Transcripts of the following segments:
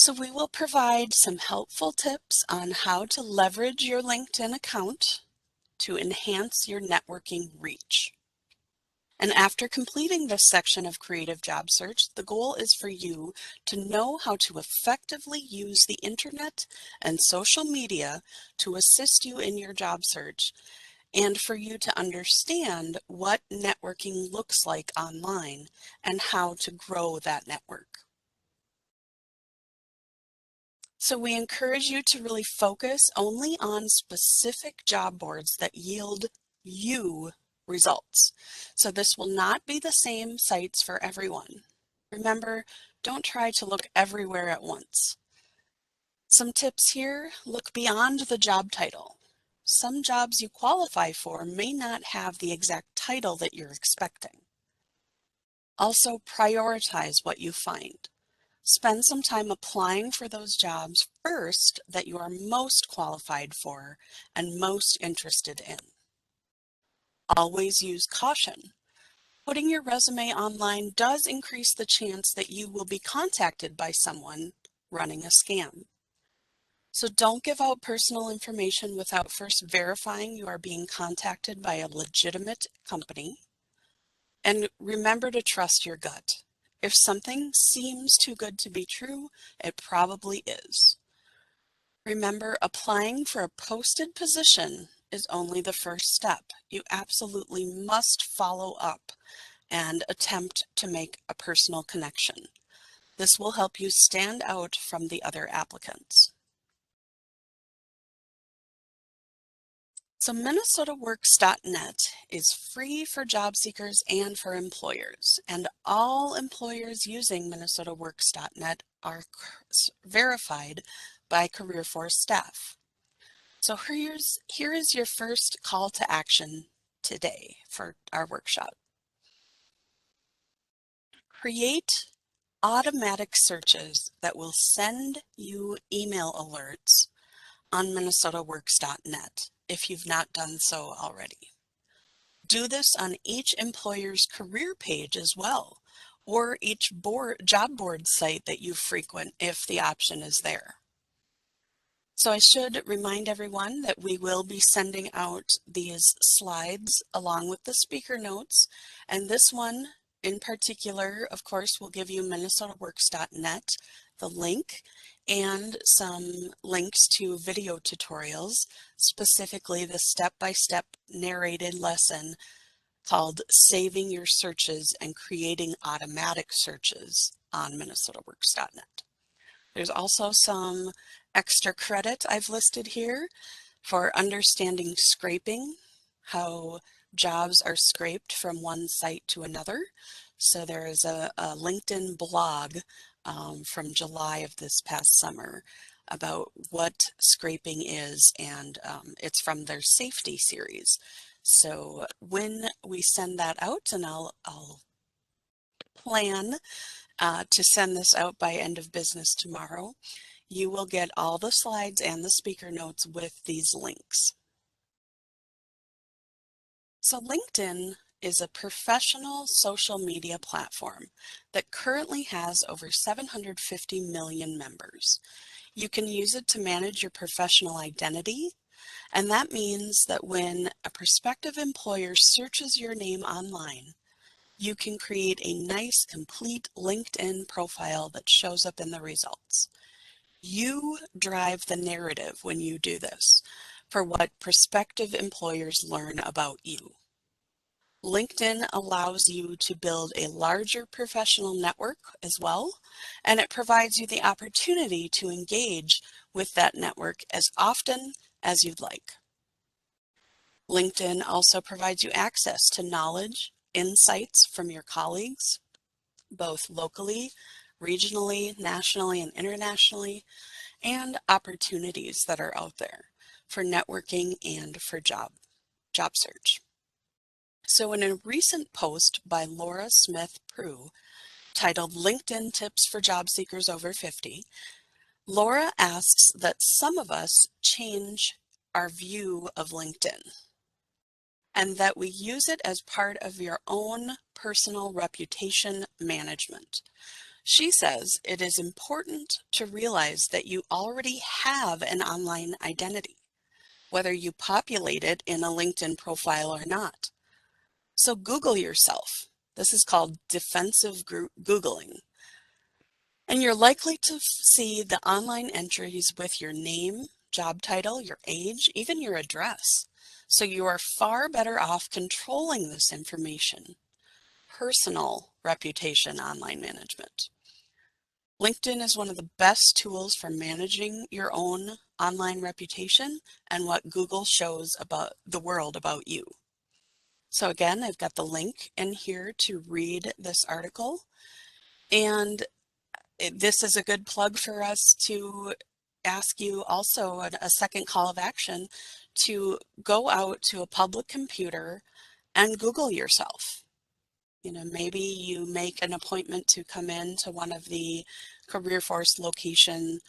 So we will provide some helpful tips on how to leverage your LinkedIn account to enhance your networking reach. And after completing this section of Creative Job Search, the goal is for you to know how to effectively use the internet and social media to assist you in your job search, and for you to understand what networking looks like online and how to grow that network. So we encourage you to really focus only on specific job boards that yield you results. So this will not be the same sites for everyone. Remember, don't try to look everywhere at once. Some tips here: look beyond the job title. Some jobs you qualify for may not have the exact title that you're expecting. Also, prioritize what you find. Spend some time applying for those jobs first that you are most qualified for and most interested in. Always use caution. Putting your resume online does increase the chance that you will be contacted by someone running a scam. So don't give out personal information without first verifying you are being contacted by a legitimate company. And remember to trust your gut. If something seems too good to be true, it probably is. Remember, applying for a posted position is only the first step. You absolutely must follow up and attempt to make a personal connection. This will help you stand out from the other applicants. So MinnesotaWorks.net is free for job seekers and for employers, and all employers using MinnesotaWorks.net are verified by CareerForce staff. So here is your first call to action today for our workshop. Create automatic searches that will send you email alerts on MinnesotaWorks.net if you've not done so already. Do this on each employer's career page as well, or each job board site that you frequent if the option is there. So I should remind everyone that we will be sending out these slides along with the speaker notes, and this one in particular, of course, will give you MinnesotaWorks.net, the link, and some links to video tutorials, specifically the step-by-step narrated lesson called Saving Your Searches and Creating Automatic Searches on MinnesotaWorks.net. There's also some extra credit I've listed here for understanding scraping, how jobs are scraped from one site to another. So there is a LinkedIn blog from July of this past summer about what scraping is, and it's from their safety series. So when we send that out, and I'll plan to send this out by end of business tomorrow, you will get all the slides and the speaker notes with these links. So LinkedIn is a professional social media platform that currently has over 750 million members. You can use it to manage your professional identity, and that means that when a prospective employer searches your name online, you can create a nice, complete LinkedIn profile that shows up in the results. You drive the narrative when you do this for what prospective employers learn about you. LinkedIn allows you to build a larger professional network as well, and it provides you the opportunity to engage with that network as often as you'd like. LinkedIn also provides you access to knowledge, insights from your colleagues, both locally, regionally, nationally, and internationally, and opportunities that are out there for networking and for job search. So in a recent post by Laura Smith Prue titled LinkedIn Tips for Job Seekers Over 50, Laura asks that some of us change our view of LinkedIn and that we use it as part of your own personal reputation management. She says it is important to realize that you already have an online identity, whether you populate it in a LinkedIn profile or not. So Google yourself. This is called defensive Googling. And you're likely to see the online entries with your name, job title, your age, even your address. So you are far better off controlling this information. Personal reputation online management. LinkedIn is one of the best tools for managing your own online reputation and what Google shows about the world about you. So again, I've got the link in here to read this article, and this is a good plug for us to ask you also a second call of action to go out to a public computer and Google yourself. You know, maybe you make an appointment to come in to one of the Career Force location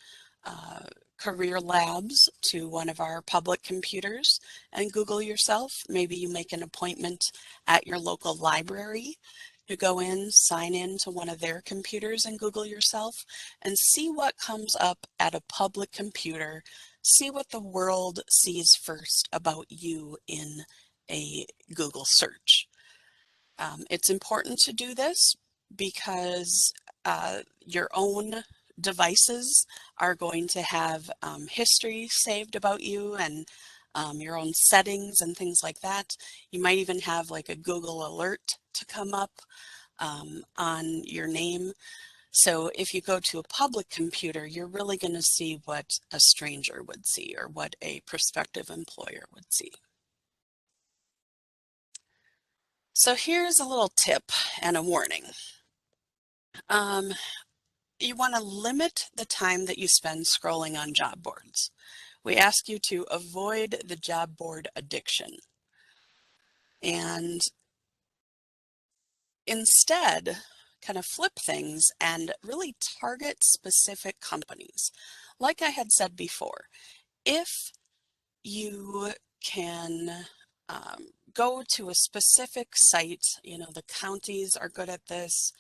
career labs, to one of our public computers and Google yourself. Maybe you make an appointment at your local library. You go in, sign in to one of their computers and Google yourself and see what comes up at a public computer. See what the world sees first about you in a Google search. It's important to do this because your own devices are going to have history saved about you, and your own settings and things like that. You might even have like a Google alert to come up on your name. So if you go to a public computer, you're really going to see what a stranger would see or what a prospective employer would see. So here's a little tip and a warning. You want to limit the time that you spend scrolling on job boards. We ask you to avoid the job board addiction and instead kind of flip things and really target specific companies. Like I had said before, if you can go to a specific site, you know, the counties are good at this,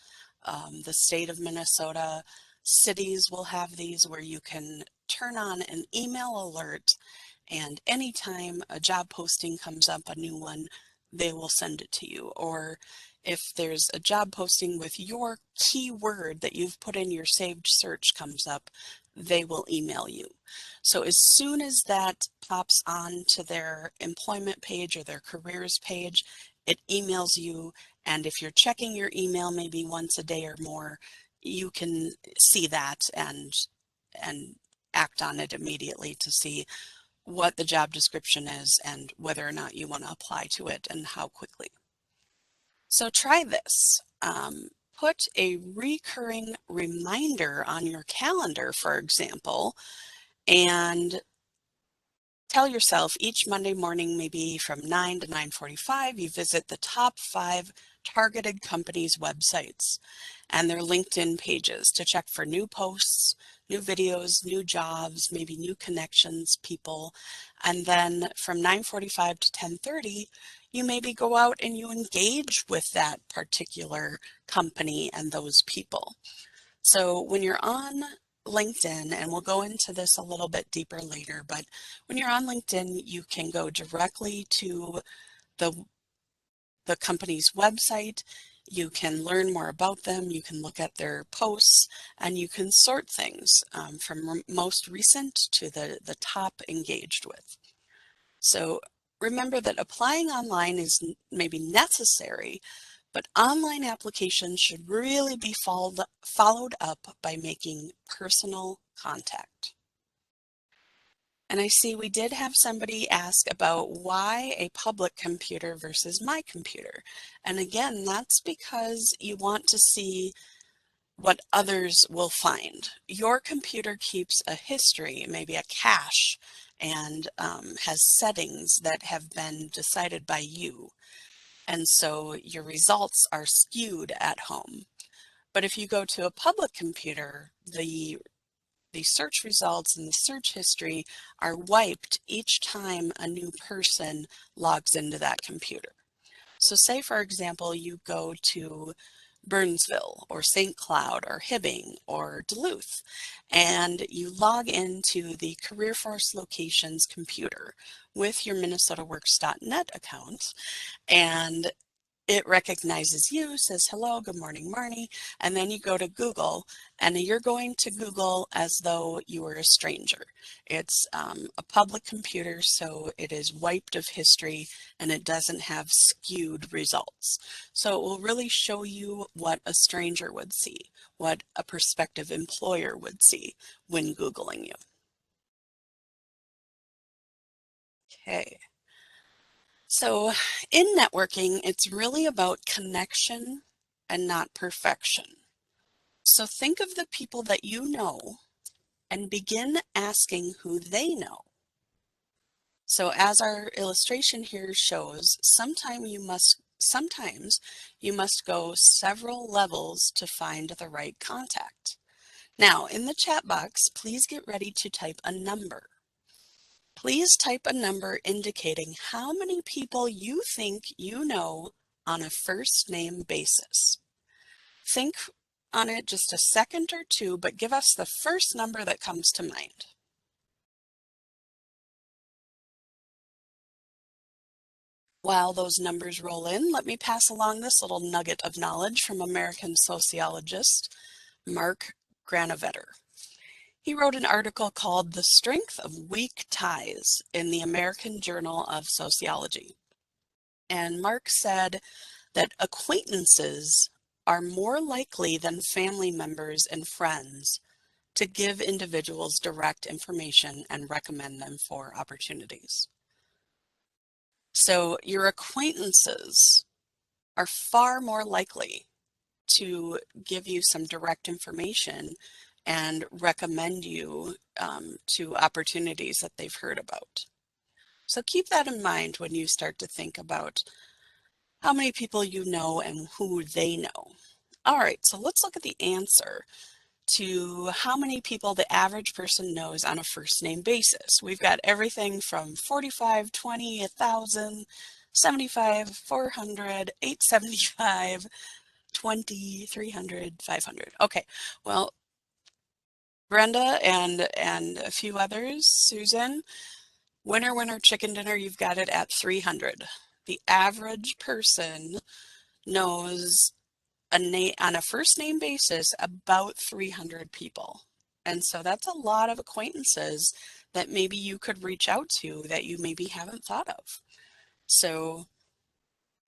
the state of Minnesota, cities will have these where you can turn on an email alert, and anytime a job posting comes up, a new one, they will send it to you. Or if there's a job posting with your keyword that you've put in your saved search comes up, they will email you. So as soon as that pops on to their employment page or their careers page, it emails you. And if you're checking your email maybe once a day or more, you can see that and act on it immediately to see what the job description is and whether or not you want to apply to it and how quickly. So try this. Put a recurring reminder on your calendar, for example, and tell yourself each Monday morning, maybe from 9 to 9:45, you visit the top 5 targeted companies' websites and their LinkedIn pages to check for new posts, new videos, new jobs, maybe new connections, people. And then from 9:45 to 10:30, you maybe go out and you engage with that particular company and those people. So when you're on LinkedIn, and we'll go into this a little bit deeper later, but when you're on LinkedIn, you can go directly to the company's website. You can learn more about them. You can look at their posts, and you can sort things from most recent to the top engaged with. So remember that applying online is maybe necessary, but online applications should really be followed up by making personal contact. And I see we did have somebody ask about why a public computer versus my computer. And again, that's because you want to see what others will find. Your computer keeps a history, maybe a cache, and has settings that have been decided by you. And so your results are skewed at home. But if you go to a public computer, the search results and the search history are wiped each time a new person logs into that computer. So say, for example, you go to Burnsville or St. Cloud or Hibbing or Duluth, and you log into the Career Force Locations computer with your MinnesotaWorks.net account, and it recognizes you, says, hello, good morning, Marnie, and then you go to Google, and you're going to Google as though you were a stranger. It's a public computer, so it is wiped of history, and it doesn't have skewed results. So it will really show you what a stranger would see, what a prospective employer would see when Googling you. Okay. So in networking, it's really about connection and not perfection. So think of the people that you know and begin asking who they know. So as our illustration here shows, sometimes you must go several levels to find the right contact. Now, in the chat box, please get ready to type a number. Please type a number indicating how many people you think you know on a first name basis. Think on it just a second or two, but give us the first number that comes to mind. While those numbers roll in, let me pass along this little nugget of knowledge from American sociologist Mark Granovetter. He wrote an article called The Strength of Weak Ties in the American Journal of Sociology. And Mark said that acquaintances are more likely than family members and friends to give individuals direct information and recommend them for opportunities. So your acquaintances are far more likely to give you some direct information and recommend you to opportunities that they've heard about. So keep that in mind when you start to think about how many people you know and who they know. All right, so let's look at the answer to how many people the average person knows on a first name basis. We've got everything from 45, 20, 1,000, 75, 400, 875, 20, 300, 500. Okay, well, Brenda and a few others, Susan, winner, chicken dinner, you've got it at 300. The average person knows on a first name basis about 300 people. And so that's a lot of acquaintances that maybe you could reach out to that you maybe haven't thought of. So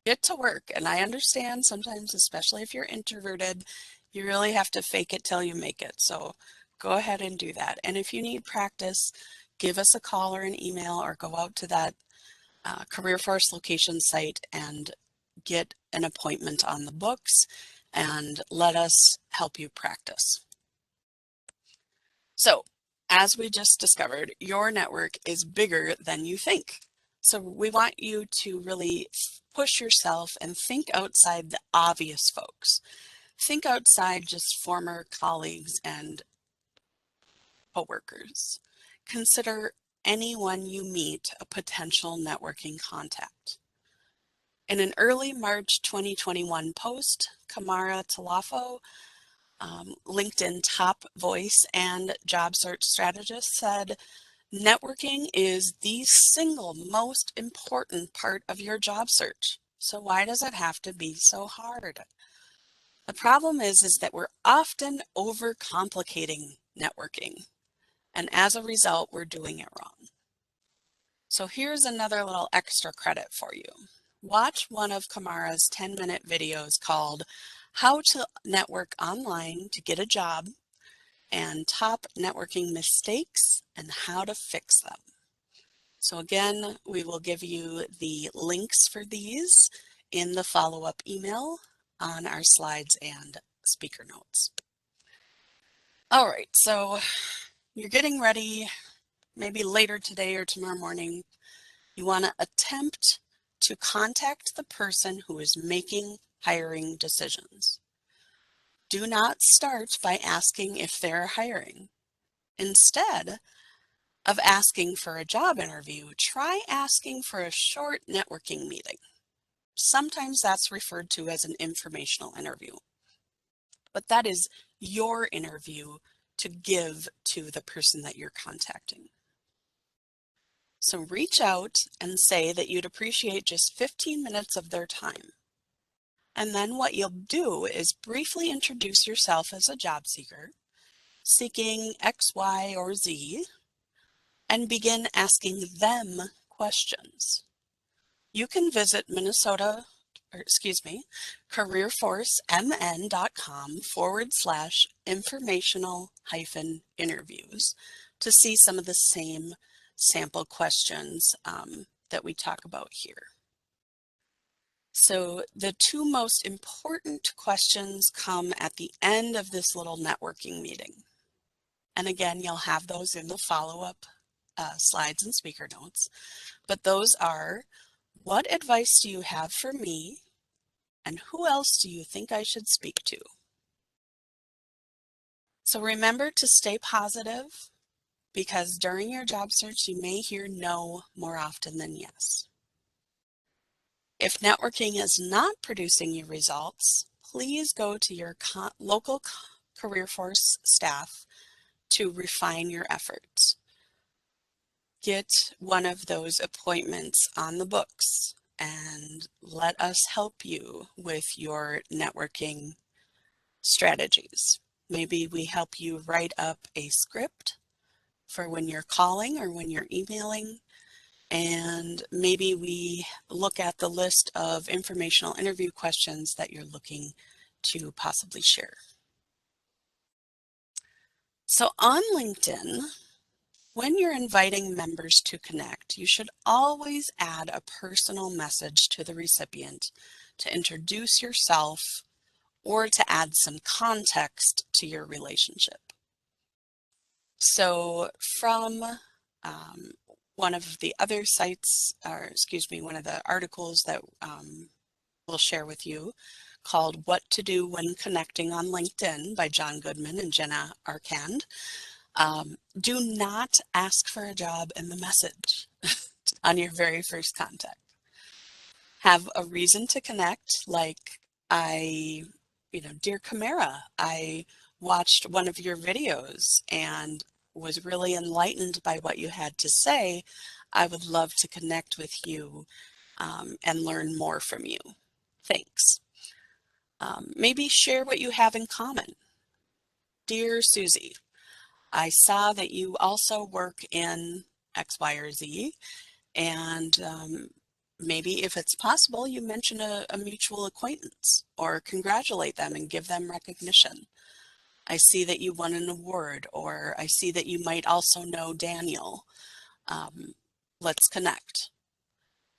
get to work. And I understand sometimes, especially if you're introverted, you really have to fake it till you make it. So go ahead and do that. And if you need practice, give us a call or an email or go out to that Career Force location site and get an appointment on the books and let us help you practice. So as we just discovered, your network is bigger than you think. So we want you to really push yourself and think outside the obvious folks. Think outside just former colleagues and coworkers. Consider anyone you meet a potential networking contact. In an early March 2021 post, Kamara Talafo, LinkedIn top voice and job search strategist, said, networking is the single most important part of your job search. So why does it have to be so hard? The problem is that we're often overcomplicating networking. And as a result, we're doing it wrong. So here's another little extra credit for you. Watch one of Kamara's 10-minute videos called How to Network Online to Get a Job and Top Networking Mistakes and How to Fix Them. So again, we will give you the links for these in the follow-up email on our slides and speaker notes. All right, so you're getting ready, maybe later today or tomorrow morning. You want to attempt to contact the person who is making hiring decisions. Do not start by asking if they're hiring. Instead of asking for a job interview, try asking for a short networking meeting. Sometimes that's referred to as an informational interview. but that is your interview to give to the person that you're contacting. So reach out and say that you'd appreciate just 15 minutes of their time. And then what you'll do is briefly introduce yourself as a job seeker, seeking X, Y, or Z, and begin asking them questions. You can visit careerforcemn.com/informational-interviews to see some of the same sample questions that we talk about here. So the two most important questions come at the end of this little networking meeting. And again, you'll have those in the follow-up slides and speaker notes. But those are, what advice do you have for me? And who else do you think I should speak to? So remember to stay positive, because during your job search, you may hear no more often than yes. If networking is not producing you results, please go to your local career force staff to refine your efforts. Get one of those appointments on the books and let us help you with your networking strategies. Maybe we help you write up a script for when you're calling or when you're emailing, and maybe we look at the list of informational interview questions that you're looking to possibly share. So on LinkedIn, when you're inviting members to connect, you should always add a personal message to the recipient to introduce yourself or to add some context to your relationship. So from one of the other sites, or excuse me, one of the articles that we'll share with you called What to Do When Connecting on LinkedIn by John Goodman and Jenna Arcand. Do not ask for a job in the message on your very first contact. Have a reason to connect, like dear Camara, I watched one of your videos and was really enlightened by what you had to say. I would love to connect with you and learn more from you. Thanks. Maybe share what you have in common. Dear Susie, I saw that you also work in X, Y, or Z, and maybe if it's possible, you mention a mutual acquaintance or congratulate them and give them recognition. I see that you won an award, or I see that you might also know Daniel. Let's connect.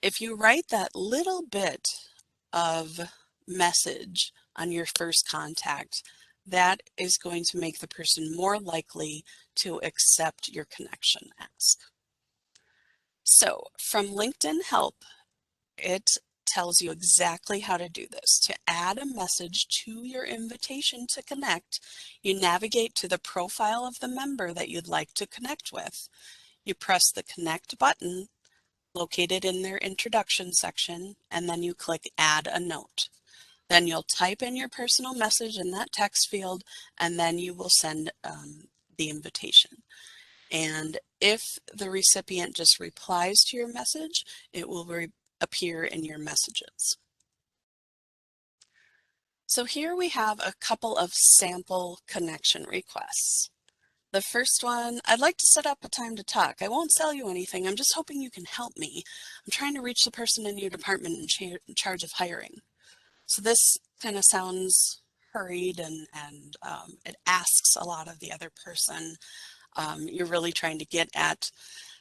If you write that little bit of message on your first contact, that is going to make the person more likely to accept your connection ask. So from LinkedIn Help, it tells you exactly how to do this. To add a message to your invitation to connect, you navigate to the profile of the member that you'd like to connect with. You press the connect button located in their introduction section, and then you click add a note. Then you'll type in your personal message in that text field, and then you will send the invitation. And if the recipient just replies to your message, it will appear in your messages. So here we have a couple of sample connection requests. The first one, I'd like to set up a time to talk. I won't sell you anything. I'm just hoping you can help me. I'm trying to reach the person in your department in charge of hiring. So this kind of sounds hurried and it asks a lot of the other person. You're really trying to get at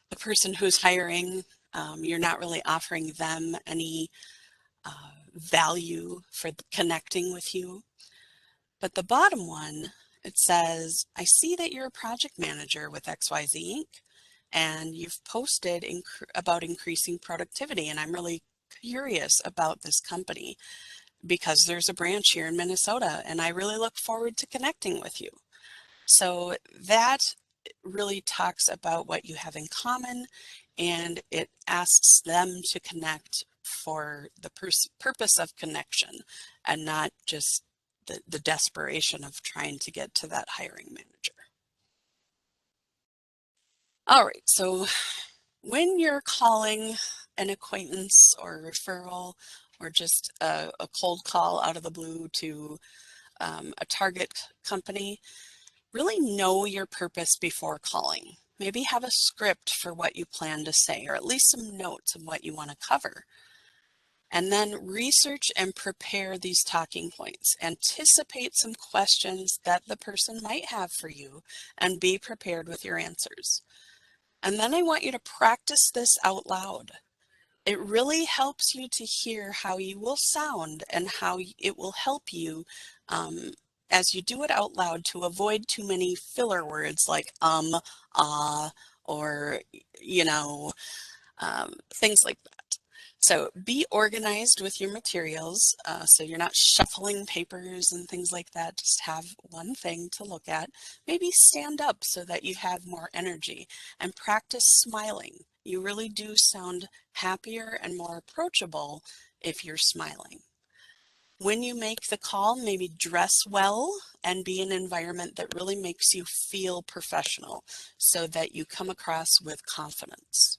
the person who's hiring. You're not really offering them any value for connecting with you. But the bottom one, it says, I see that you're a project manager with XYZ Inc. and you've posted about increasing productivity, and I'm really curious about this company because there's a branch here in Minnesota and I really look forward to connecting with you. So that really talks about what you have in common, and it asks them to connect for the purpose of connection and not just the desperation of trying to get to that hiring manager. All right, so when you're calling an acquaintance or referral or just a cold call out of the blue to a target company, really know your purpose before calling. Maybe have a script for what you plan to say, or at least some notes of what you want to cover. And then research and prepare these talking points. Anticipate some questions that the person might have for you and be prepared with your answers. And then I want you to practice this out loud. It really helps you to hear how you will sound and how it will help you as you do it out loud to avoid too many filler words like or, you know, things like that. So be organized with your materials so you're not shuffling papers and things like that. Just have one thing to look at. Maybe stand up so that you have more energy and practice smiling. You really do sound happier and more approachable if you're smiling. When you make the call, maybe dress well and be in an environment that really makes you feel professional so that you come across with confidence.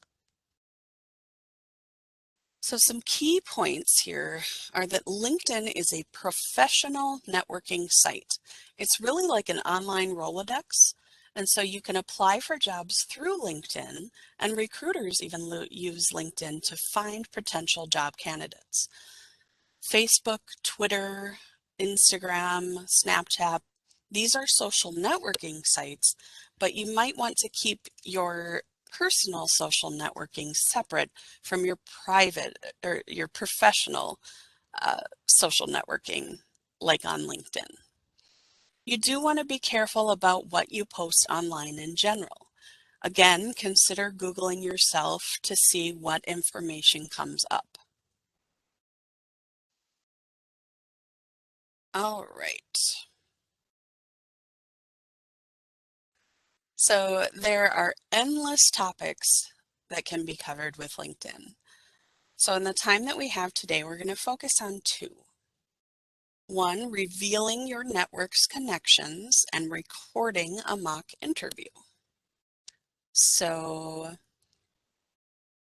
So some key points here are that LinkedIn is a professional networking site. It's really like an online Rolodex. And so you can apply for jobs through LinkedIn, and recruiters even use LinkedIn to find potential job candidates. Facebook, Twitter, Instagram, Snapchat, these are social networking sites, but you might want to keep your personal social networking separate from your private or your professional social networking, like on LinkedIn. You do want to be careful about what you post online in general. Again, consider Googling yourself to see what information comes up. All right. So there are endless topics that can be covered with LinkedIn. So in the time that we have today, we're going to focus on two. One, revealing your network's connections and recording a mock interview. So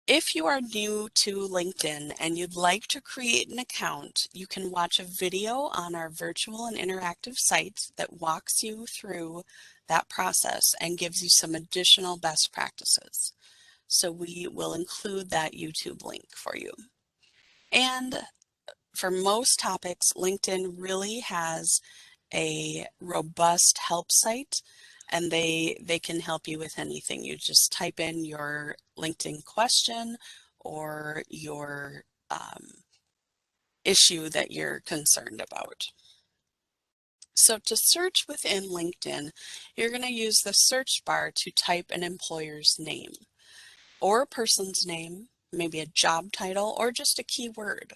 if you are new to LinkedIn and you'd like to create an account, you can watch a video on our virtual and interactive site that walks you through that process and gives you some additional best practices. So we will include that YouTube link for you. And for most topics, LinkedIn really has a robust help site, and they can help you with anything. You just type in your LinkedIn question or your issue that you're concerned about. So to search within LinkedIn, you're going to use the search bar to type an employer's name or a person's name, maybe a job title, or just a keyword.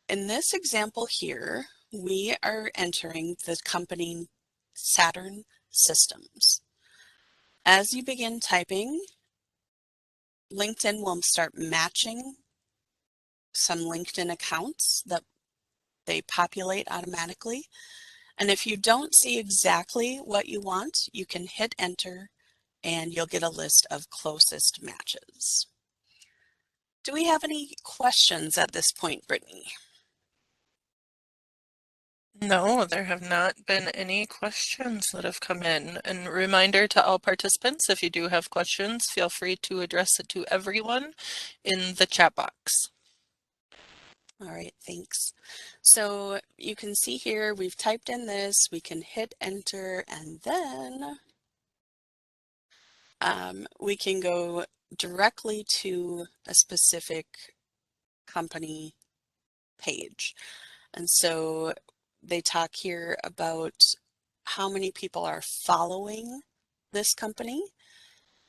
In this example here, we are entering the company Saturn Systems. As you begin typing, LinkedIn will start matching some LinkedIn accounts that they populate automatically. And if you don't see exactly what you want, you can hit enter and you'll get a list of closest matches. Do we have any questions at this point, Brittany? No, there have not been any questions that have come in. And reminder to all participants, if you do have questions, feel free to address it to everyone in the chat box. All right, thanks. So you can see here, we've typed in this, we can hit enter, and then we can go directly to a specific company page. And so they talk here about how many people are following this company.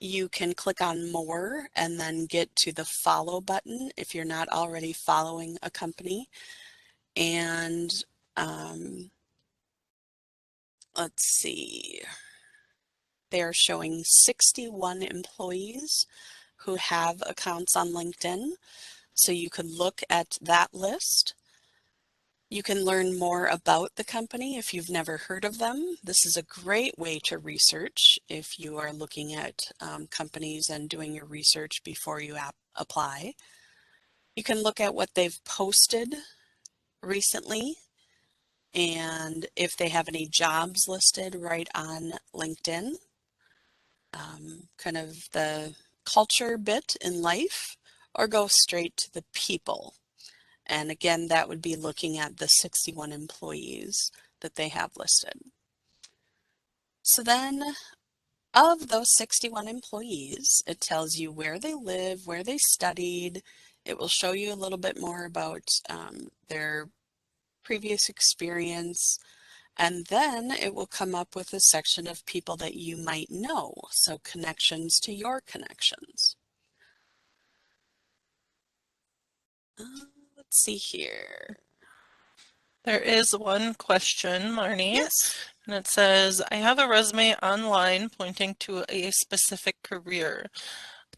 You can click on more and then get to the follow button if you're not already following a company. And let's see, they are showing 61 employees who have accounts on LinkedIn. So you could look at that list. You can learn more about the company if you've never heard of them. This is a great way to research if you are looking at companies and doing your research before you apply. You can look at what they've posted recently and if they have any jobs listed right on LinkedIn. Kind of the culture bit in life, or go straight to the people. And again, that would be looking at the 61 employees that they have listed. So then of those 61 employees, it tells you where they live, where they studied. It will show you a little bit more about their previous experience. And then it will come up with a section of people that you might know. So connections to your connections. Let's see here. There is one question, Marnie, Yes. and it says, I have a resume online pointing to a specific career.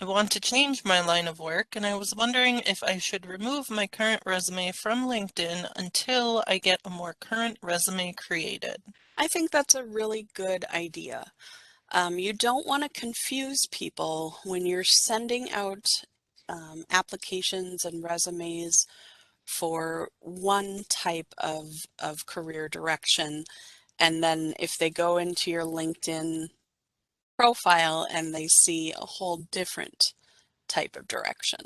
I want to change my line of work, and I was wondering if I should remove my current resume from LinkedIn until I get a more current resume created. I think that's a really good idea. You don't want to confuse people when you're sending out applications and resumes for one type of career direction. And then if they go into your LinkedIn profile and they see a whole different type of direction.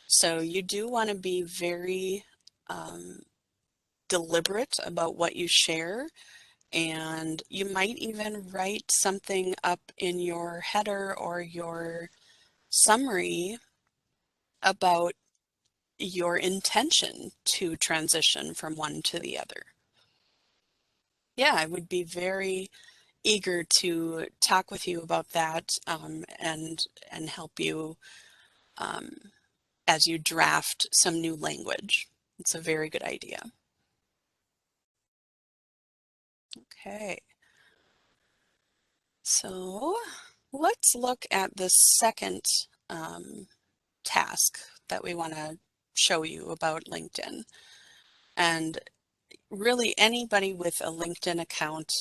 So you do want to be very deliberate about what you share. And you might even write something up in your header or your summary about your intention to transition from one to the other. Yeah, I would be very eager to talk with you about that and help you as you draft some new language. It's a very good idea. Okay, so let's look at the second task that we want to show you about LinkedIn. And really anybody with a LinkedIn account,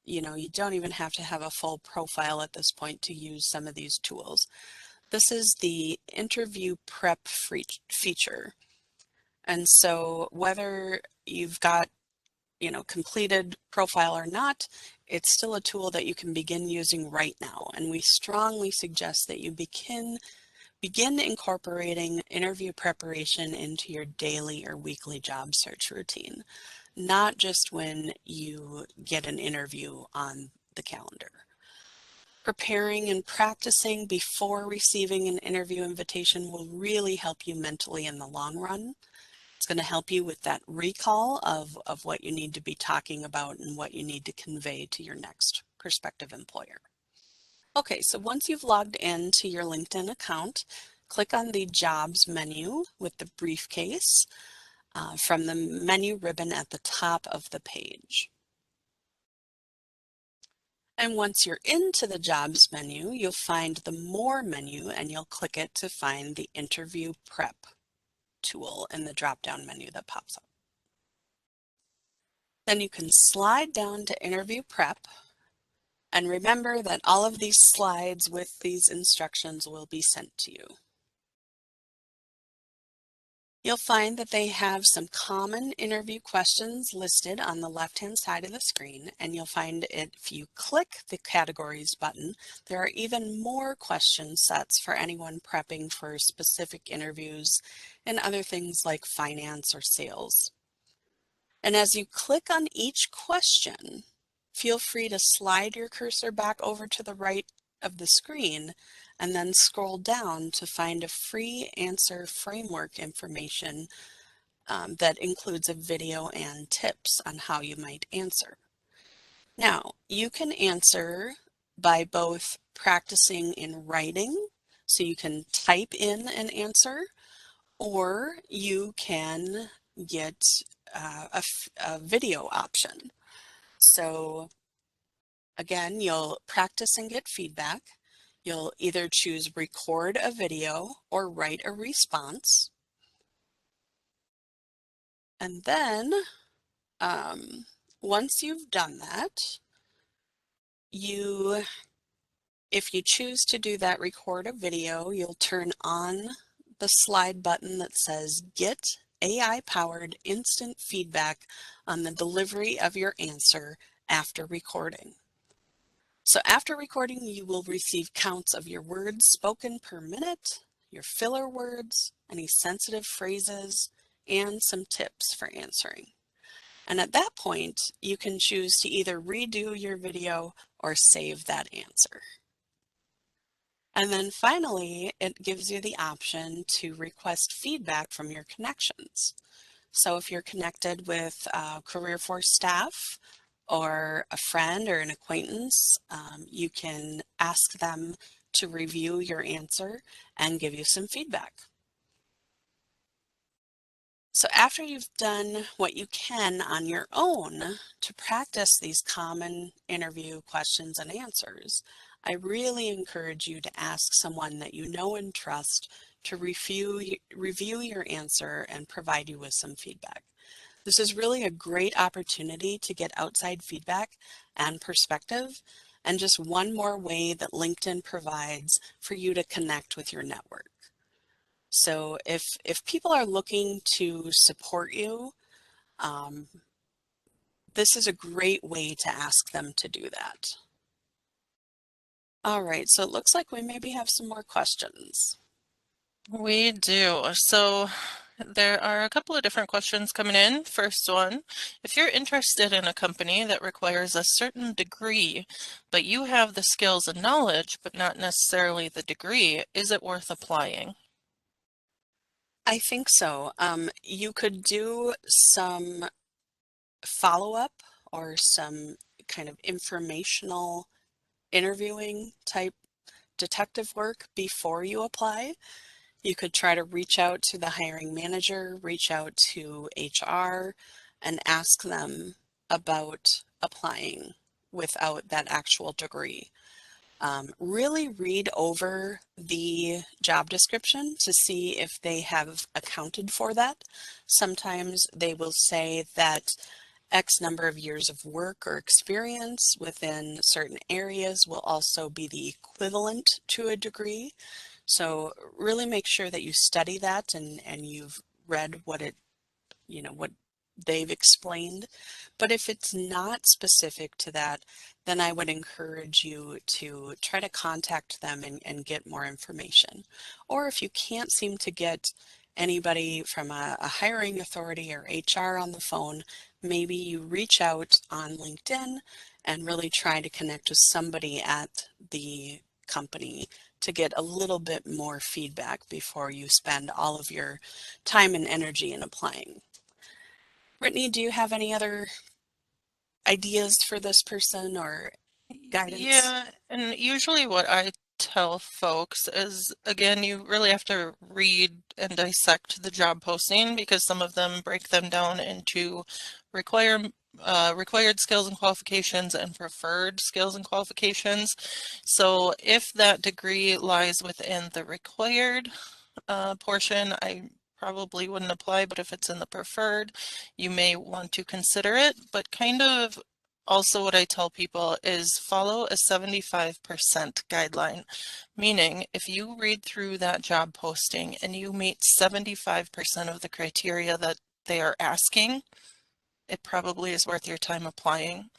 you don't even have to have a full profile at this point to use some of these tools. This is the interview prep feature. And so whether you've got, completed profile or not, it's still a tool that you can begin using right now. And we strongly suggest that you begin incorporating interview preparation into your daily or weekly job search routine, not just when you get an interview on the calendar. Preparing and practicing before receiving an interview invitation will really help you mentally in the long run. It's going to help you with that recall of what you need to be talking about and what you need to convey to your next prospective employer. Okay, so once you've logged into your LinkedIn account, click on the Jobs menu with the briefcase from the menu ribbon at the top of the page. And once you're into the Jobs menu, you'll find the More menu and you'll click it to find the Interview Prep tool in the drop-down menu that pops up. Then you can slide down to Interview Prep, and remember that all of these slides with these instructions will be sent to you. You'll find that they have some common interview questions listed on the left-hand side of the screen, and you'll find it if you click the Categories button, there are even more question sets for anyone prepping for specific interviews and other things like finance or sales. And as you click on each question, feel free to slide your cursor back over to the right of the screen and then scroll down to find a free answer framework information that includes a video and tips on how you might answer. Now, you can answer by both practicing in writing, so you can type in an answer, or you can get a video option. So again, you'll practice and get feedback. You'll either choose record a video or write a response. And then Once you've done that, if you choose to do that record a video, you'll turn on the slide button that says Get AI-powered instant feedback on the delivery of your answer after recording. So after recording, you will receive counts of your words spoken per minute, your filler words, any sensitive phrases, and some tips for answering. And at that point, you can choose to either redo your video or save that answer. And then finally, it gives you the option to request feedback from your connections. So if you're connected with Career Force staff or a friend or an acquaintance, you can ask them to review your answer and give you some feedback. So after you've done what you can on your own to practice these common interview questions and answers, I really encourage you to ask someone that you know and trust to review your answer and provide you with some feedback. This is really a great opportunity to get outside feedback and perspective, and just one more way that LinkedIn provides for you to connect with your network. So if people are looking to support you, um, this is a great way to ask them to do that. All right, so it looks like we maybe have some more questions. We do. So there are a couple of different questions coming in. First one, if you're interested in a company that requires a certain degree, but you have the skills and knowledge, but not necessarily the degree, is it worth applying? I think so. You could do some follow-up or some kind of informational interviewing type detective work before you apply. You could try to reach out to the hiring manager, reach out to HR, and ask them about applying without that actual degree. Really read over the job description to see if they have accounted for that. Sometimes they will say that X number of years of work or experience within certain areas will also be the equivalent to a degree. So really make sure that you study that and you've read what what they've explained. But if it's not specific to that, then I would encourage you to try to contact them and get more information. Or if you can't seem to get anybody from a hiring authority or HR on the phone, maybe you reach out on LinkedIn and really try to connect with somebody at the company to get a little bit more feedback before you spend all of your time and energy in applying. Brittany, do you have any other ideas for this person or guidance? Yeah, and usually what I tell folks is, again, you really have to read and dissect the job posting because some of them break them down into require, required skills and qualifications and preferred skills and qualifications. So if that degree lies within the required portion, I probably wouldn't apply, but if it's in the preferred, you may want to consider it. But kind of also what I tell people is follow a 75% guideline, meaning if you read through that job posting and you meet 75% of the criteria that they are asking, it probably is worth your time applying.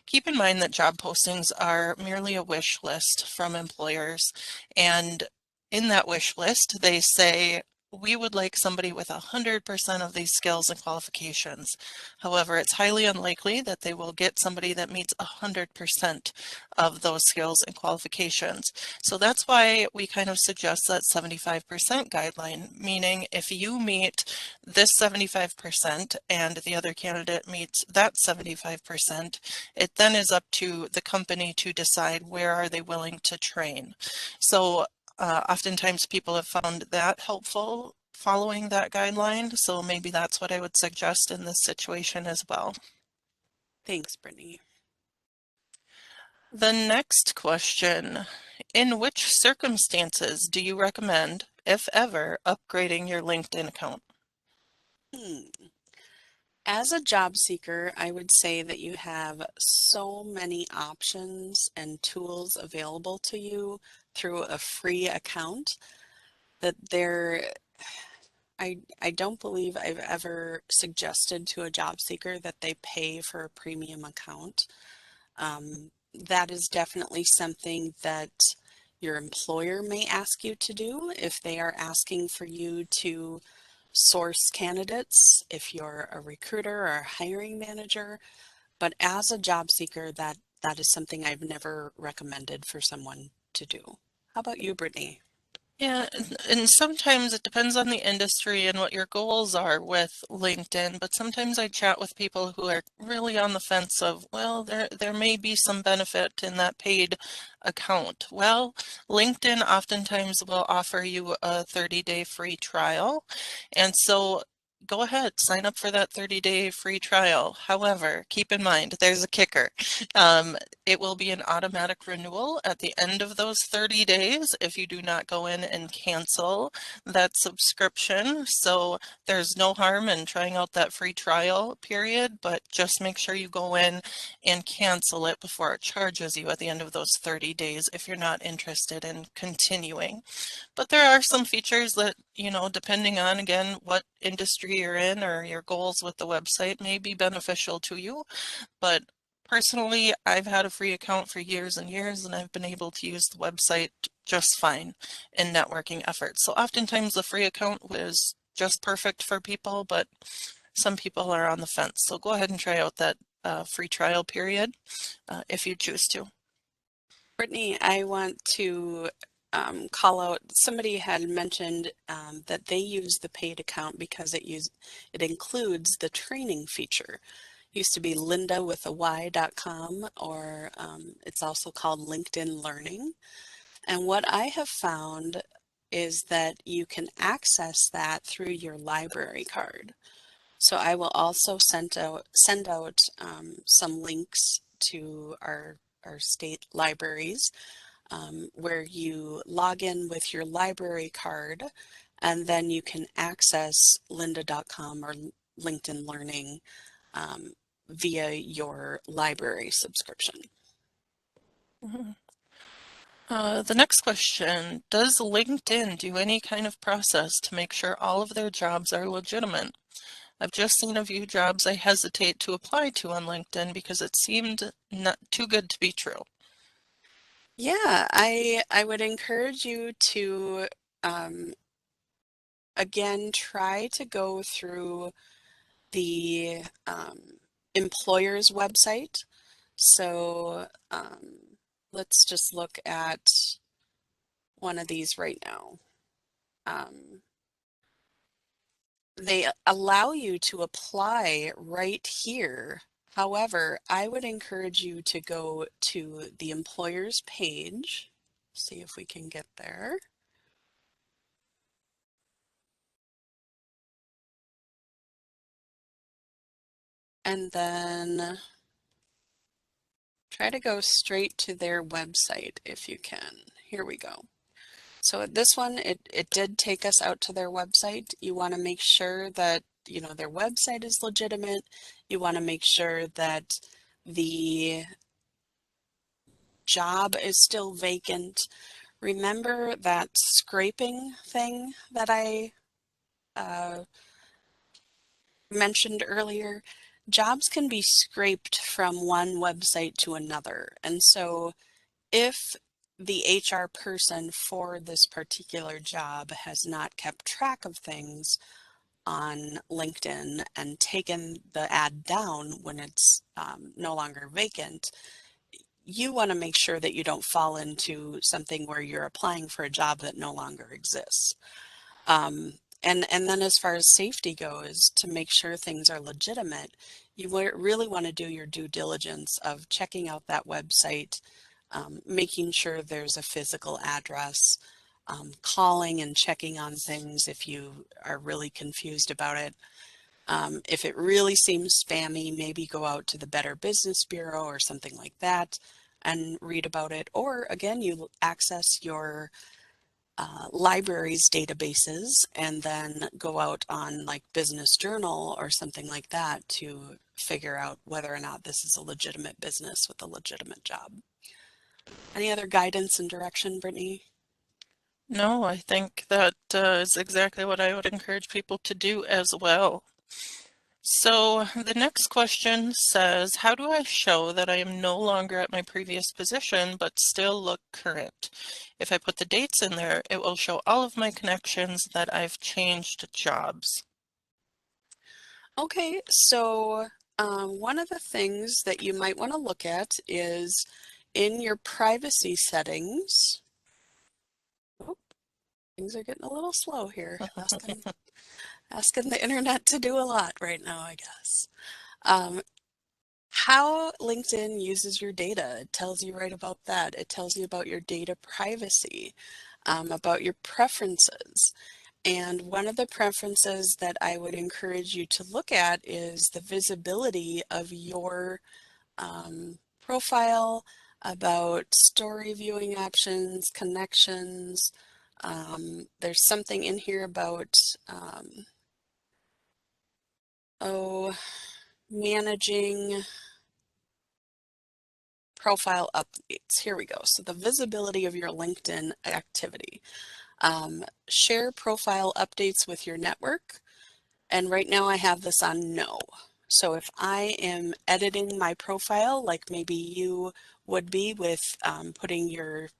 Keep in mind that job postings are merely a wish list from employers, and in that wish list, they say, we would like somebody with 100% of these skills and qualifications. However, it's highly unlikely that they will get somebody that meets 100% of those skills and qualifications. So that's why we kind of suggest that 75% guideline, meaning if you meet this 75% and the other candidate meets that 75%, it then is up to the company to decide where are they willing to train. So oftentimes people have found that helpful following that guideline. So maybe that's what I would suggest in this situation as well. Thanks, Brittany. The next question, in which circumstances do you recommend, if ever, upgrading your LinkedIn account? Hmm. As a job seeker, I would say that you have so many options and tools available to you through a free account that I don't believe I've ever suggested to a job seeker that they pay for a premium account. That is definitely something that your employer may ask you to do if they are asking for you to source candidates, if you're a recruiter or a hiring manager. But as a job seeker, that is something I've never recommended for someone to do. How about you, Brittany? Yeah, and sometimes it depends on the industry and what your goals are with LinkedIn, but sometimes I chat with people who are really on the fence of, well, there may be some benefit in that paid account. Well, LinkedIn oftentimes will offer you a 30-day free trial, and so go ahead, sign up for that 30-day free trial. However, keep in mind, there's a kicker. It will be an automatic renewal at the end of those 30 days if you do not go in and cancel that subscription. So there's no harm in trying out that free trial period, but just make sure you go in and cancel it before it charges you at the end of those 30 days if you're not interested in continuing. But there are some features that, depending on, again, what industry you're in or your goals with the website may be beneficial to you. But personally, I've had a free account for years and years, and I've been able to use the website just fine in networking efforts. So oftentimes the free account is just perfect for people, but some people are on the fence. So go ahead and try out that free trial period if you choose to. Brittany, I want to call out, somebody had mentioned that they use the paid account because it includes the training feature. Used to be Linda with a Y.com, or it's also called LinkedIn Learning. And what I have found is that you can access that through your library card. So I will also send out some links to our state libraries where you log in with your library card, and then you can access lynda.com or LinkedIn Learning um, via your library subscription. Mhm. The next question, does LinkedIn do any kind of process to make sure all of their jobs are legitimate? I've just seen a few jobs I hesitate to apply to on LinkedIn because it seemed not too good to be true. Yeah, I would encourage you to um, again try to go through the employer's website. So let's just look at one of these right now. Um, they allow you to apply right here. However, I would encourage you to go to the employer's page. See if we can get there. And then try to go straight to their website if you can. Here we go. So this one, it did take us out to their website. You want to make sure that, their website is legitimate. You want to make sure that the job is still vacant. Remember that scraping thing that I uh, mentioned earlier? Jobs can be scraped from one website to another. And so if the HR person for this particular job has not kept track of things on LinkedIn and taken the ad down when it's no longer vacant, you want to make sure that you don't fall into something where you're applying for a job that no longer exists. Um, and then as far as safety goes, to make sure things are legitimate, you really want to do your due diligence of checking out that website, making sure there's a physical address, calling and checking on things if you are really confused about it. If it really seems spammy, maybe go out to the Better Business Bureau or something like that and read about it. Or again, you access your libraries databases and then go out on like Business Journal or something like that to figure out whether or not this is a legitimate business with a legitimate job. Any other guidance and direction, Brittany? No, I think that is exactly what I would encourage people to do as well. So the next question says, how do I show that I am no longer at my previous position but still look current? If I put the dates in there, it will show all of my connections that I've changed jobs. Okay, so one of the things that you might want to look at is in your privacy settings. Oh, things are getting a little slow here. Asking the internet to do a lot right now, I guess. Um, how LinkedIn uses your data. It tells you right about that. It tells you about your data privacy, about your preferences. And one of the preferences that I would encourage you to look at is the visibility of your profile, about story viewing options, connections. There's something in here about, oh, managing profile updates. Here we go. So the visibility of your LinkedIn activity. Share profile updates with your network. And right now I have this on no. So if I am editing my profile, like maybe you would be with putting your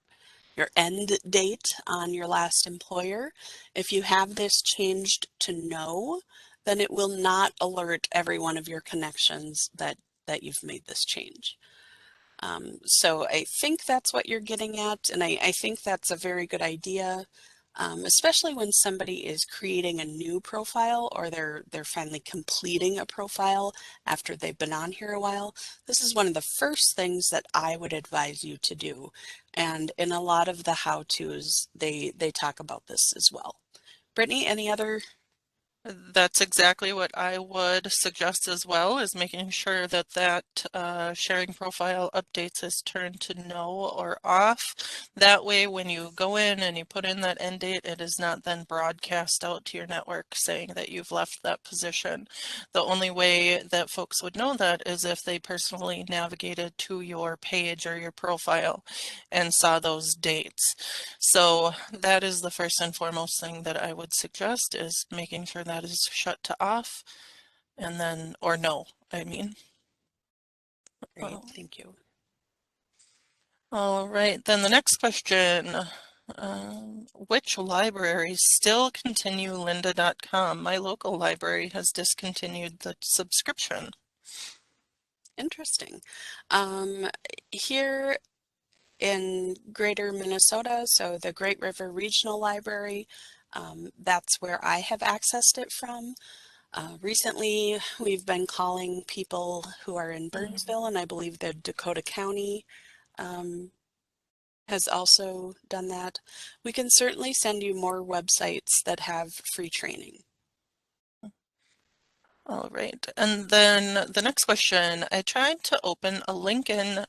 end date on your last employer, if you have this changed to no, then it will not alert every one of your connections that you've made this change. So I think that's what you're getting at, and I think that's a very good idea, especially when somebody is creating a new profile or they're finally completing a profile after they've been on here a while. This is one of the first things that I would advise you to do, and in a lot of the how-tos, they talk about this as well. Brittany, any other? That's exactly what I would suggest as well, is making sure that sharing profile updates is turned to no or off. That way, when you go in and you put in that end date, it is not then broadcast out to your network saying that you've left that position. The only way that folks would know that is if they personally navigated to your page or your profile and saw those dates. So that is the first and foremost thing that I would suggest, is making sure that is shut to off, and then, or no, I mean. Great, Oh, thank you. all right, then the next question. Which libraries still continue lynda.com? My local library has discontinued the subscription. Interesting. Here in Greater Minnesota, so the Great River Regional Library, that's where I have accessed it from. Recently, we've been calling people who are in Burnsville, and I believe the Dakota County has also done that. We can certainly send you more websites that have free training. All right, and then the next question, I tried to open a LinkedIn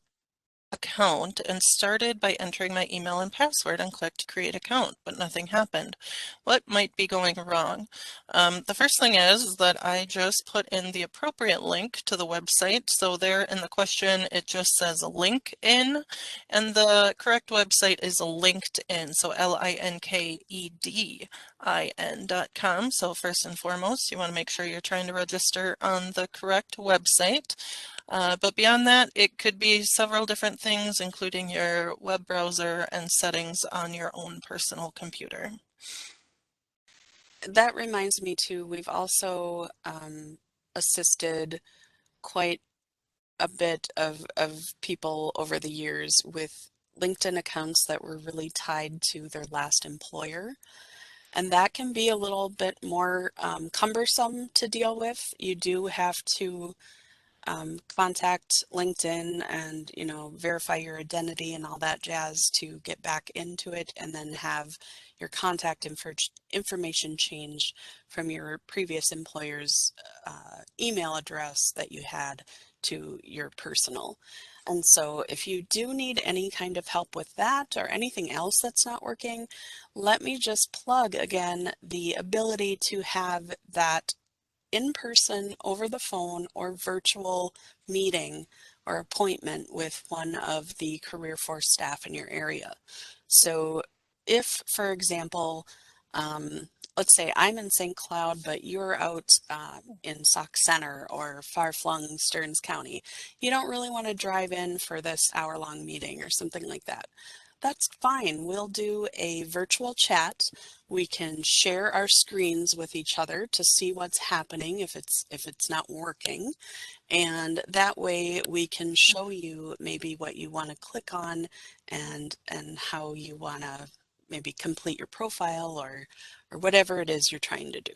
account and started by entering my email and password and clicked create account, but nothing happened. What might be going wrong? The first thing is that I just put in the appropriate link to the website. So there in the question, it just says link in, and the correct website is LinkedIn. So LinkedIn.com. So first and foremost, you want to make sure you're trying to register on the correct website. But beyond that, it could be several different things, including your web browser and settings on your own personal computer. That reminds me too, we've also assisted quite a bit of people over the years with LinkedIn accounts that were really tied to their last employer. And that can be a little bit more cumbersome to deal with. You do have to contact LinkedIn and, you know, verify your identity and all that jazz to get back into it, and then have your contact information changed from your previous employer's email address that you had to your personal. And so if you do need any kind of help with that or anything else that's not working, let me just plug again the ability to have that in person, over the phone, or virtual meeting or appointment with one of the career force staff in your area. So if, for example, let's say I'm in St. Cloud, but you're out in Sauk Center or far-flung Stearns County, you don't really want to drive in for this hour-long meeting or something like that. That's fine. We'll do a virtual chat. We can share our screens with each other to see what's happening if it's not working. And that way we can show you maybe what you want to click on and how you want to maybe complete your profile or whatever it is you're trying to do.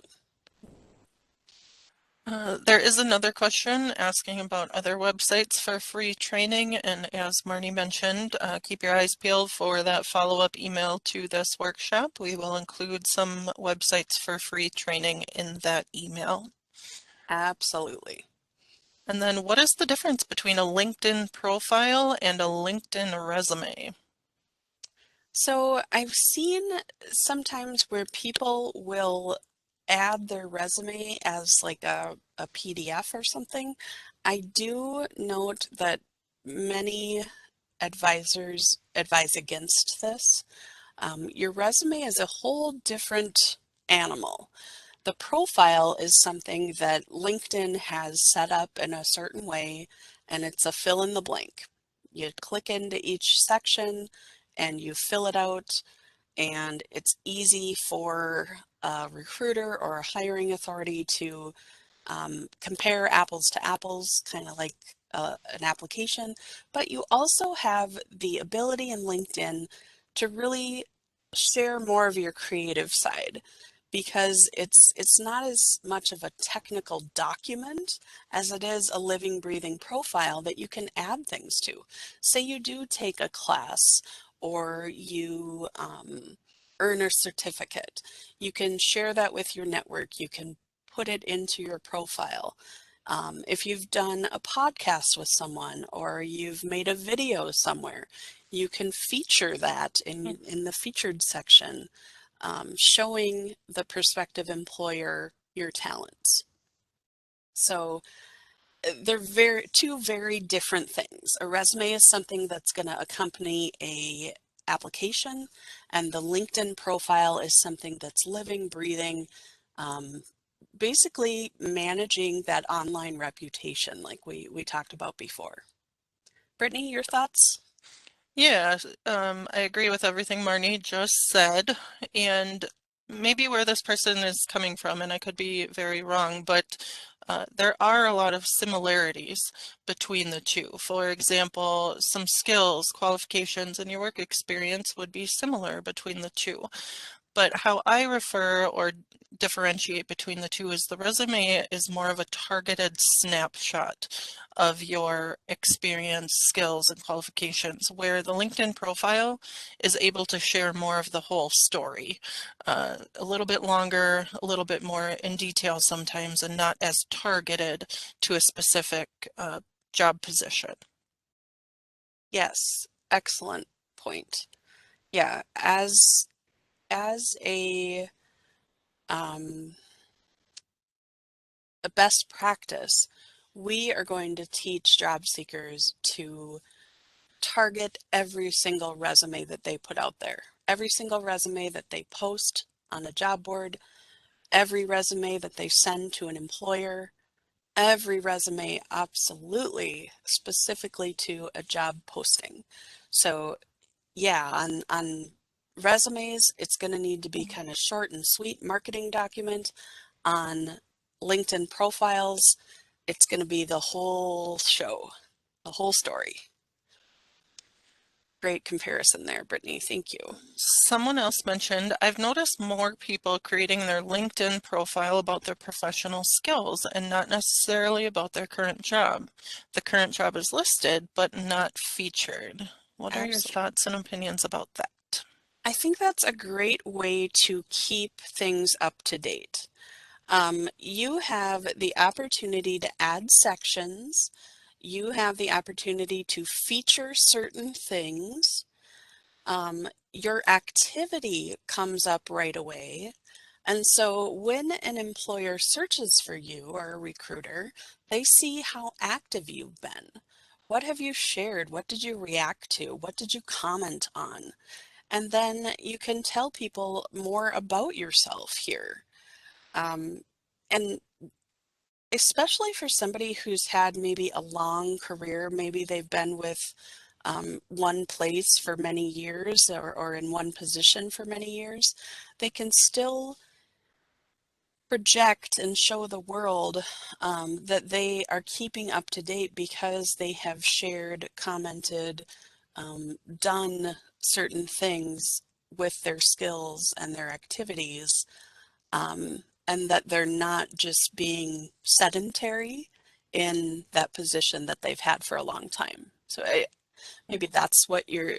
There is another question asking about other websites for free training, and as Marnie mentioned, keep your eyes peeled for that follow-up email to this workshop. We will include some websites for free training in that email. Absolutely. And then what is the difference between a LinkedIn profile and a LinkedIn resume? So I've seen sometimes where people will add their resume as like a PDF or something. I do note that many advisors advise against this. Your resume is a whole different animal. The profile is something that LinkedIn has set up in a certain way, and it's a fill in the blank. You click into each section and you fill it out, and it's easy for a recruiter or a hiring authority to compare apples to apples, kind of like an application. But you also have the ability in LinkedIn to really share more of your creative side because it's not as much of a technical document as it is a living, breathing profile that you can add things to. Say you do take a class or you earn a certificate. You can share that with your network. You can put it into your profile. If you've done a podcast with someone or you've made a video somewhere, you can feature that in the featured section, showing the prospective employer your talents. So they're two very different things. A resume is something that's going to accompany a application, and the LinkedIn profile is something that's living, breathing, um, basically managing that online reputation like we talked about before. Brittany, your thoughts? Yeah, I agree with everything Marnie just said, and maybe where this person is coming from, and I could be very wrong, but there are a lot of similarities between the two. For example, some skills, qualifications, and your work experience would be similar between the two. But how I refer or differentiate between the two is the resume is more of a targeted snapshot of your experience, skills, and qualifications, where the LinkedIn profile is able to share more of the whole story, a little bit longer, a little bit more in detail sometimes, and not as targeted to a specific job position. Yes, excellent point. Yeah, as um, a best practice, we are going to teach job seekers to target every single resume that they put out there, every single resume that they post on a job board, every resume that they send to an employer, every resume absolutely specifically to a job posting. So yeah, on resumes, it's going to need to be kind of short and sweet marketing document. On LinkedIn profiles, it's going to be the whole show, the whole story. Great comparison there, Brittany. Thank you. Someone else mentioned, I've noticed more people creating their LinkedIn profile about their professional skills and not necessarily about their current job. The current job is listed, but not featured. What are your Absolutely. thoughts and opinions about that? I think that's a great way to keep things up to date. You have the opportunity to add sections. you have the opportunity to feature certain things. Your activity comes up right away. And so when an employer searches for you or a recruiter, they see how active you've been. What have you shared? What did you react to? What did you comment on? And then you can tell people more about yourself here. Um, and especially for somebody who's had maybe a long career, maybe they've been with one place for many years or in one position for many years, they can still project and show the world that they are keeping up to date because they have shared, commented, done certain things with their skills and their activities, and that they're not just being sedentary in that position that they've had for a long time. So maybe that's what your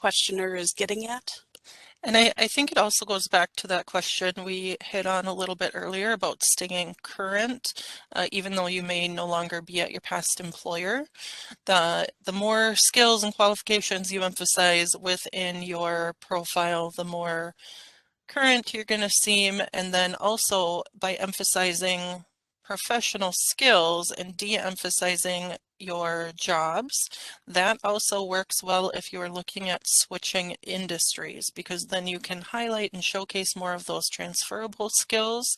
questioner is getting at. And I think it also goes back to that question we hit on a little bit earlier about staying current, even though you may no longer be at your past employer. The more skills and qualifications you emphasize within your profile, the more current you're going to seem, and then also by emphasizing professional skills and de-emphasizing your jobs, that also works well if you're looking at switching industries, because then you can highlight and showcase more of those transferable skills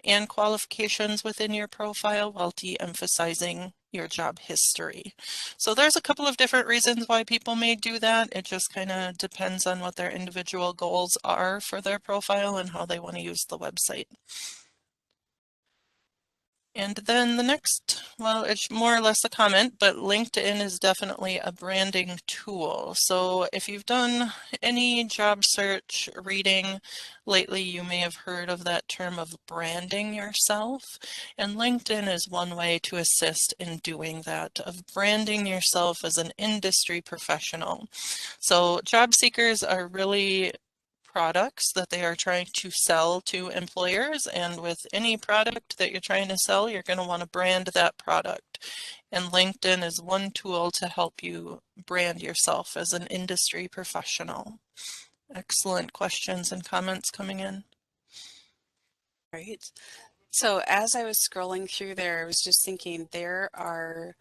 and qualifications within your profile while de-emphasizing your job history. So there's a couple of different reasons why people may do that. It just kind of depends on what their individual goals are for their profile and how they want to use the website. And then the next, well, it's more or less a comment, but LinkedIn is definitely a branding tool. So if you've done any job search reading lately, you may have heard of that term of branding yourself. And LinkedIn is one way to assist in doing that, of branding yourself as an industry professional. So job seekers are really products that they are trying to sell to employers, and with any product that you're trying to sell, you're going to want to brand that product. And LinkedIn is one tool to help you brand yourself as an industry professional. Excellent questions and comments coming in. Right. So as I was scrolling through there, I was just thinking there are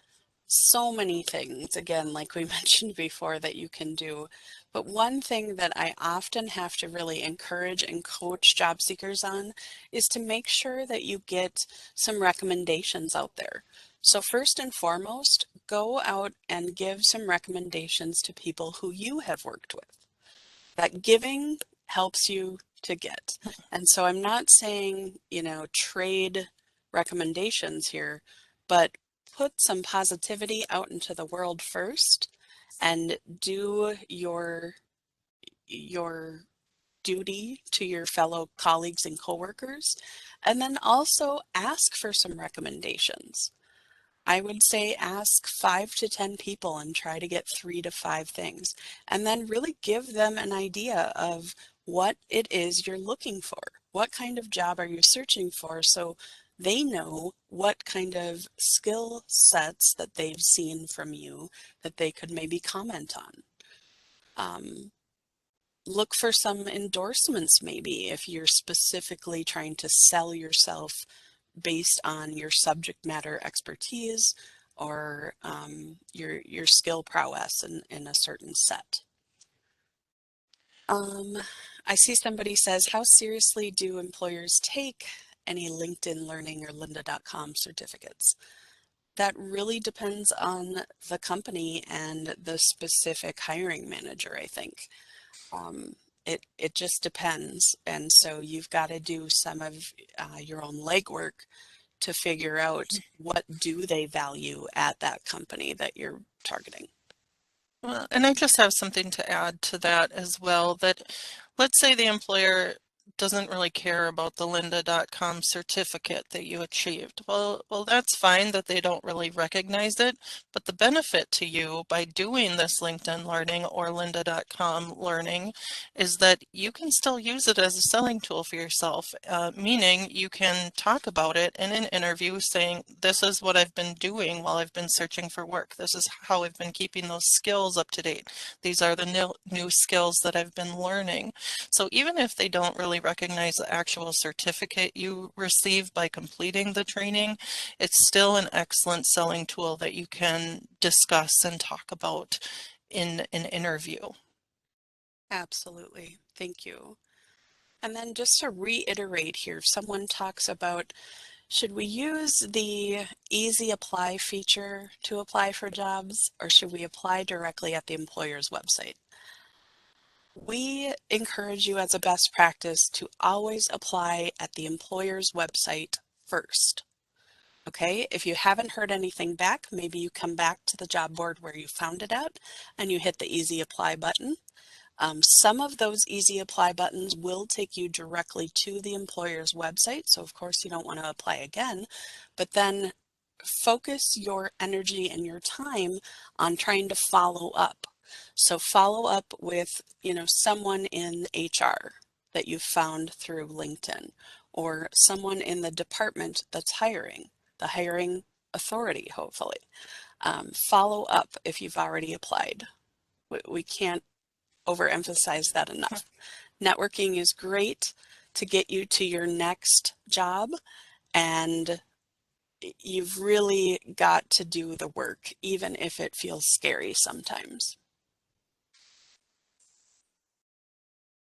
so many things, again, like we mentioned before, that you can do. But one thing that I often have to really encourage and coach job seekers on is to make sure that you get some recommendations out there. So first and foremost, go out and give some recommendations to people who you have worked with. That giving helps you to get. And so I'm not saying, trade recommendations here, but put some positivity out into the world first and do your duty to your fellow colleagues and coworkers, and then also ask for some recommendations. I would say ask 5 to 10 people and try to get 3 to 5 things, and then really give them an idea of what it is you're looking for. What kind of job are you searching for, so they know what kind of skill sets that they've seen from you that they could maybe comment on. Look for some endorsements maybe if you're specifically trying to sell yourself based on your subject matter expertise or your skill prowess in a certain set. I see somebody says, how seriously do employers take any LinkedIn Learning or lynda.com certificates? That really depends on the company and the specific hiring manager, I think. It just depends. And so you've got to do some of your own legwork to figure out what do they value at that company that you're targeting. Well, and I just have something to add to that as well, that let's say the employer doesn't really care about the lynda.com certificate that you achieved. Well, that's fine that they don't really recognize it, but the benefit to you by doing this LinkedIn learning or lynda.com learning is that you can still use it as a selling tool for yourself, meaning you can talk about it in an interview saying, this is what I've been doing while I've been searching for work. This is how I've been keeping those skills up to date. These are the new skills that I've been learning. So even if they don't really recognize the actual certificate you receive by completing the training, it's still an excellent selling tool that you can discuss and talk about in an interview. Absolutely. Thank you. And then just to reiterate here, someone talks about, should we use the easy apply feature to apply for jobs, or should we apply directly at the employer's website? We encourage you as a best practice to always apply at the employer's website first. Okay, if you haven't heard anything back, maybe you come back to the job board where you found it at and you hit the easy apply button. Some of those easy apply buttons will take you directly to the employer's website. So of course you don't want to apply again, but then focus your energy and your time on trying to follow up. So follow up with, someone in HR that you found through LinkedIn, or someone in the department that's hiring, the hiring authority, hopefully. Follow up if you've already applied. We can't overemphasize that enough. Networking is great to get you to your next job, and you've really got to do the work, even if it feels scary sometimes.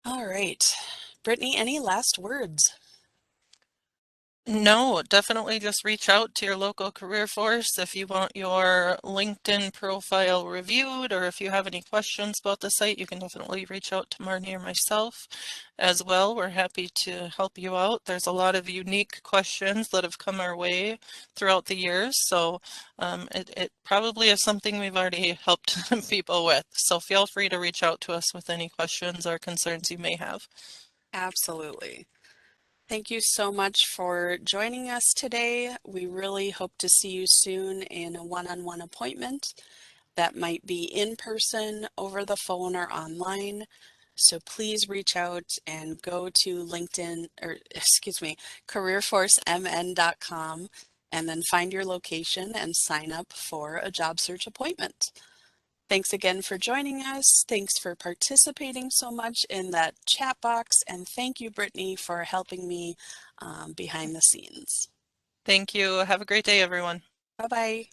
All right. Brittany, any last words? No, definitely just reach out to your local career force if you want your LinkedIn profile reviewed, or if you have any questions about the site, you can definitely reach out to Marnie or myself as well. We're happy to help you out. There's a lot of unique questions that have come our way throughout the years, so it probably is something we've already helped people with. So feel free to reach out to us with any questions or concerns you may have. Absolutely. Thank you so much for joining us today. We really hope to see you soon in a one-on-one appointment. That might be in person, over the phone, or online. So please reach out and go to LinkedIn, or excuse me, careerforcemn.com, and then find your location and sign up for a job search appointment. Thanks again for joining us. Thanks for participating so much in that chat box. And thank you, Brittany, for helping me behind the scenes. Thank you. Have a great day, everyone. Bye-bye.